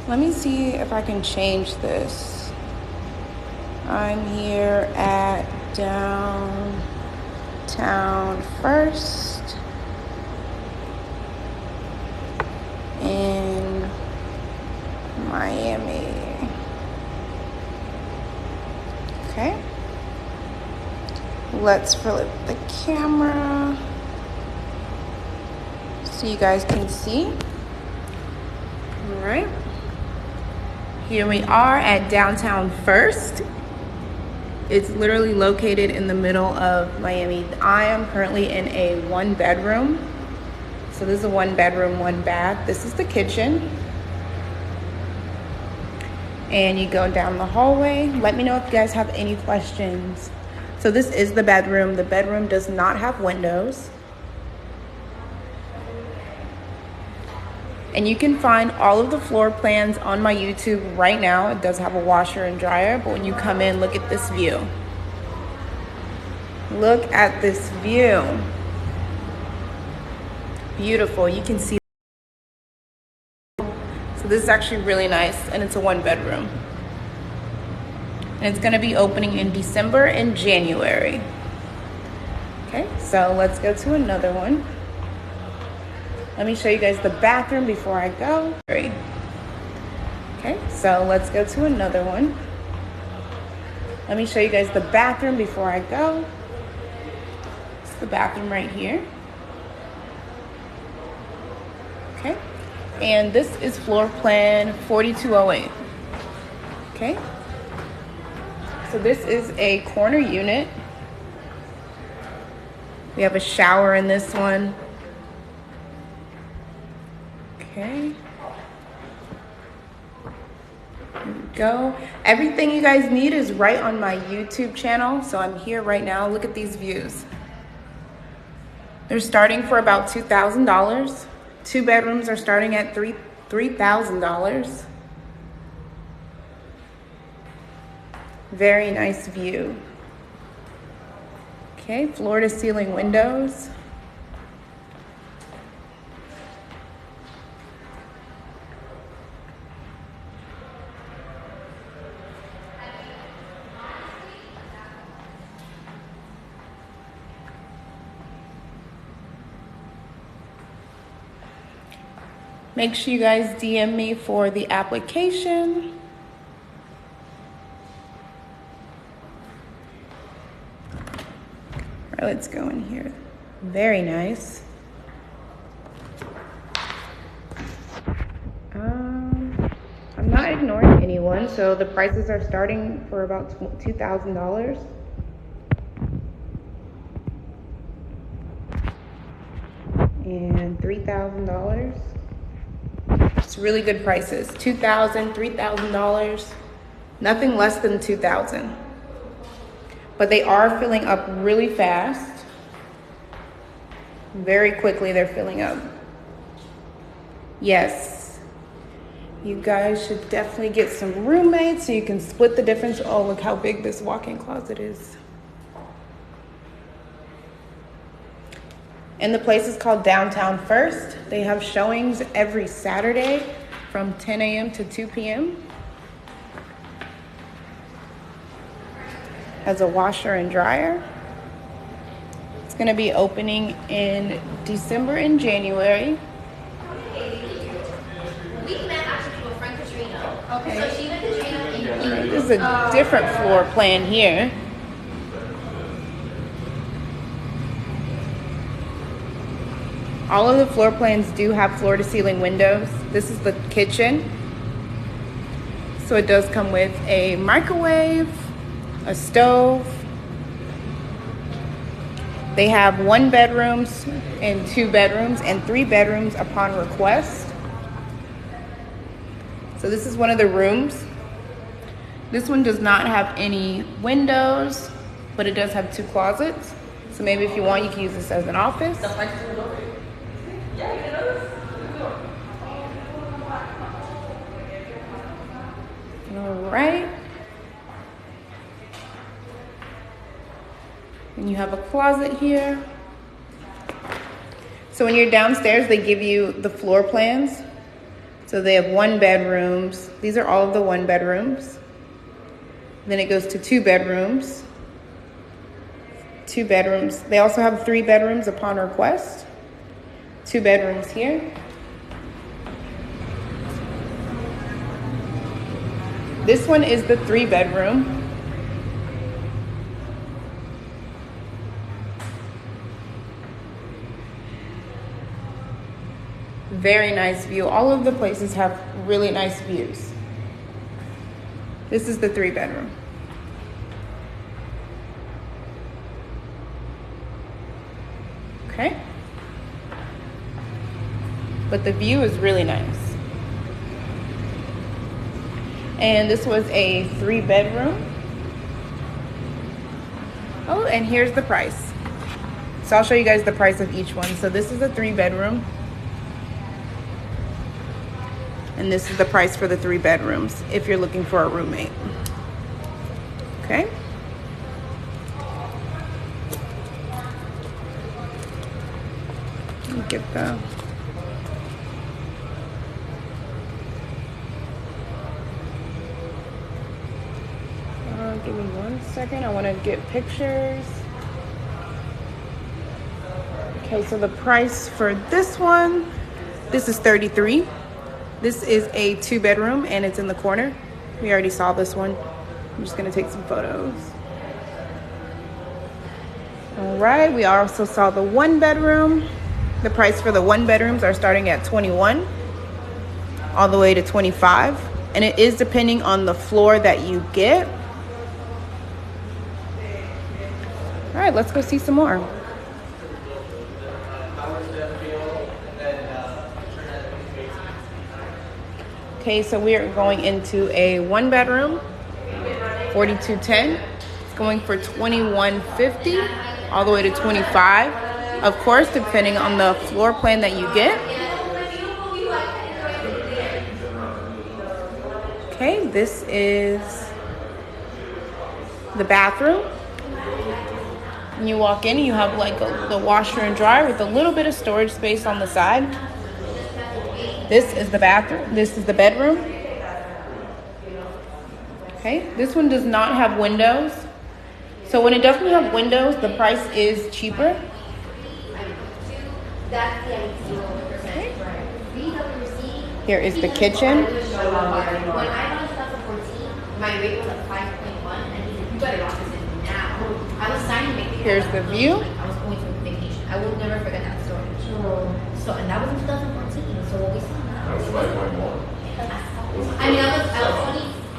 Let me see if I can change this. I'm here at downtown first in Miami. Okay. Let's flip the camera so you guys can see. All right. Here we are at downtown first. It's literally located in the middle of Miami. I am currently in a 1-bedroom. So this is a 1-bedroom, 1 bath. This is the kitchen. And you go down the hallway. Let me know if you guys have any questions. So this is the bedroom. The bedroom does not have windows. And you can find all of the floor plans on my YouTube right now. It does have a washer and dryer, but when you come in, look at this view. Look at this view. Beautiful. You can see. So this is actually really nice, and it's a 1-bedroom. And it's gonna be opening in December and January. Okay, so let's go to another one. Let me show you guys the bathroom before I go. Okay, so let's go to another one. Let me show you guys the bathroom before I go. It's the bathroom right here. Okay, and this is floor plan 4208. Okay, so this is a corner unit. We have a shower in this one. Okay. There we go. Everything you guys need is right on my YouTube channel. So I'm here right now. Look at these views. They're starting for about $2,000. 2 bedrooms are starting at $3,000. Very nice view. Okay, floor to ceiling windows. Make sure you guys DM me for the application. All right, let's go in here. Very nice. I'm not ignoring anyone, so the prices are starting for about $2,000. And $3,000. It's really good prices. $2,000, $3,000, nothing less than $2,000. But they are filling up really fast. Very quickly they're filling up. Yes, you guys should definitely get some roommates so you can split the difference. Oh, look how big this walk-in closet is. And the place is called Downtown First. They have showings every Saturday from 10 a.m. to 2 p.m. Has a washer and dryer. It's gonna be opening in December and January. Okay. This is a different floor plan here. All of the floor plans do have floor to ceiling windows. This is the kitchen. So it does come with a microwave, a stove. They have 1 bedrooms and 2 bedrooms and 3 bedrooms upon request. So this is one of the rooms. This one does not have any windows, but it does have 2 closets. So maybe if you want, you can use this as an office. All right. And you have a closet here. So when you're downstairs, they give you the floor plans So they have 1 bedrooms. These are all of the 1 bedrooms. Then it goes to 2 bedrooms. 2 bedrooms. They also have 3 bedrooms upon request. 2 bedrooms here. This one is the 3 bedroom. Very nice view. All of the places have really nice views. This is the 3 bedroom. Okay. But the view is really nice. And this was a 3 bedroom. Oh, and here's the price. So I'll show you guys the price of each one. So this is a 3 bedroom. And this is the price for the 3 bedrooms if you're looking for a roommate. Okay. Let me get the... give me 1 second. I want to get pictures. Okay, so the price for this one, this is $33,000. This is a 2 bedroom and it's in the corner. We already saw this one. I'm just gonna take some photos. All right, we also saw the 1 bedroom. The price for the 1 bedrooms are starting at $21,000 all the way to $25,000. And it is depending on the floor that you get. All right, let's go see some more. Okay, so we are going into a 1 bedroom, 4210. It's going for $21,550 all the way to $25,000. Of course, depending on the floor plan that you get. Okay, this is the bathroom. When you walk in, you have like the washer and dryer with a little bit of storage space on the side. This is the bathroom. This is the bedroom. Okay, this one does not have windows. So when it doesn't have windows, the price is cheaper. Okay. Here is the kitchen. Here's the view. I was going to vacation. I will never forget that story. So, and that was in 2014. So what we saw now. That was 5.1. I mean, I was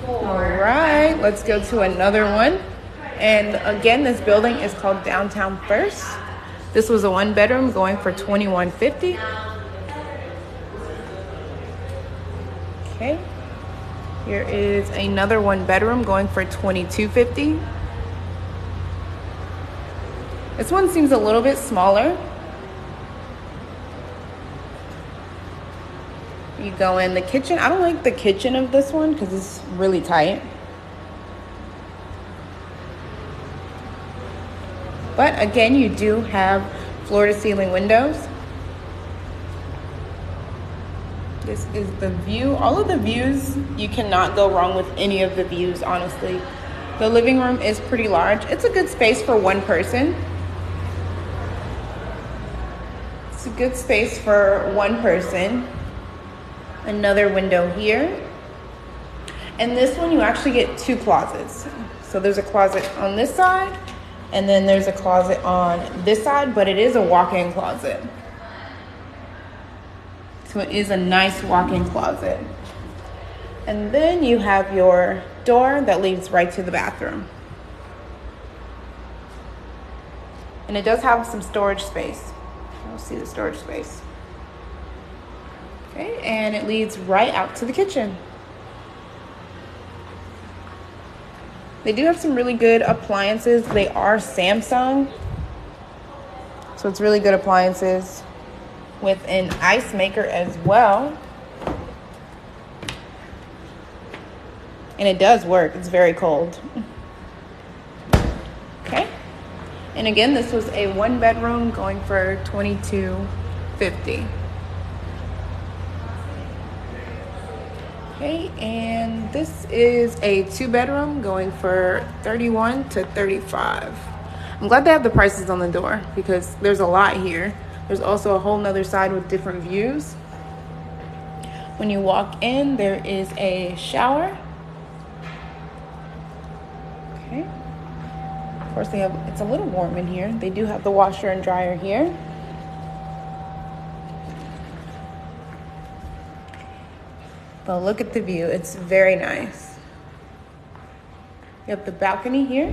24. All right, let's go to another one. And again, this building is called Downtown First. This was a 1 bedroom going for $21,550. Okay. Here is another 1 bedroom going for $22,550. This one seems a little bit smaller. You go in the kitchen. I don't like the kitchen of this one because it's really tight. But again, you do have floor to ceiling windows. This is the view. All of the views, you cannot go wrong with any of the views, honestly. The living room is pretty large. It's a good space for 1 person. It's a good space for 1 person. Another window here. And this one, you actually get 2 closets. So there's a closet on this side, and then there's a closet on this side, but it is a walk-in closet. So it is a nice walk-in closet. And then you have your door that leads right to the bathroom. And it does have some storage space. You'll see the storage space. Okay, and it leads right out to the kitchen. They do have some really good appliances. They are Samsung. So it's really good appliances with an ice maker as well. And it does work. It's very cold. Okay. And again, this was a 1 bedroom going for $22,550. Okay, and this is a 2-bedroom going for 31 to 35. I'm glad they have the prices on the door because there's a lot here. There's also a whole nother side with different views. When you walk in, there is a shower. Okay. Of course, it's a little warm in here. They do have the washer and dryer here. But look at the view, it's very nice. You have the balcony here.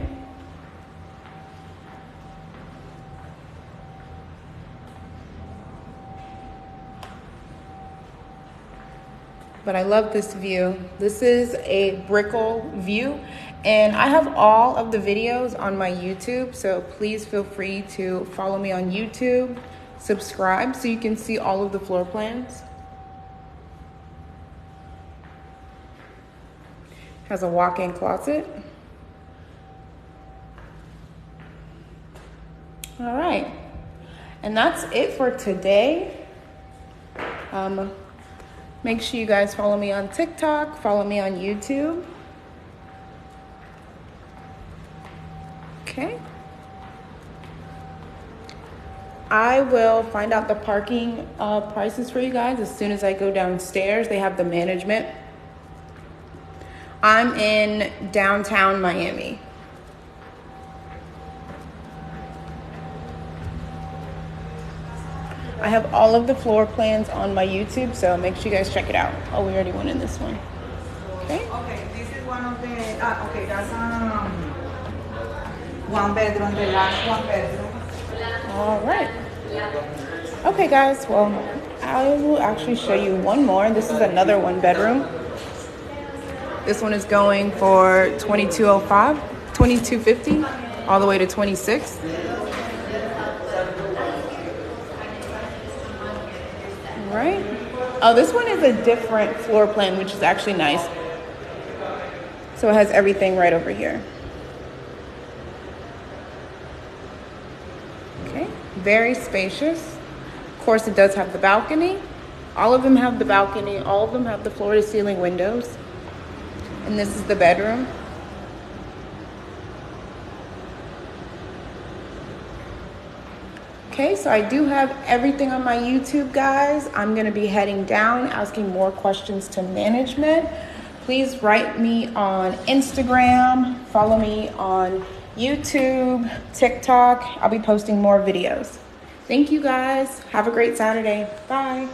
But I love this view. This is a Brickell view, and I have all of the videos on my YouTube, so please feel free to follow me on YouTube, subscribe so you can see all of the floor plans. Has a walk-in closet. All right, and that's it for today. Make sure you guys follow me on TikTok, follow me on YouTube. Okay. I will find out the parking prices for you guys as soon as I go downstairs. They have the management. I'm in downtown Miami. I have all of the floor plans on my YouTube, so make sure you guys check it out. Oh, we already went in this one. Okay. Okay, this is one of the, okay, that's 1 bedroom, the last 1 bedroom. All right. Okay, guys, well, I will actually show you one more. This is another 1 bedroom. This one is going for $22.05, $22.50, all the way to $26. Right? Oh, this one is a different floor plan, which is actually nice. So it has everything right over here. Okay, very spacious. Of course, it does have the balcony. All of them have the balcony. All of them have the floor-to-ceiling windows. And this is the bedroom. Okay, so I do have everything on my YouTube, guys. I'm gonna be heading down, asking more questions to management. Please write me on Instagram, follow me on YouTube, TikTok. I'll be posting more videos. Thank you, guys. Have a great Saturday. Bye.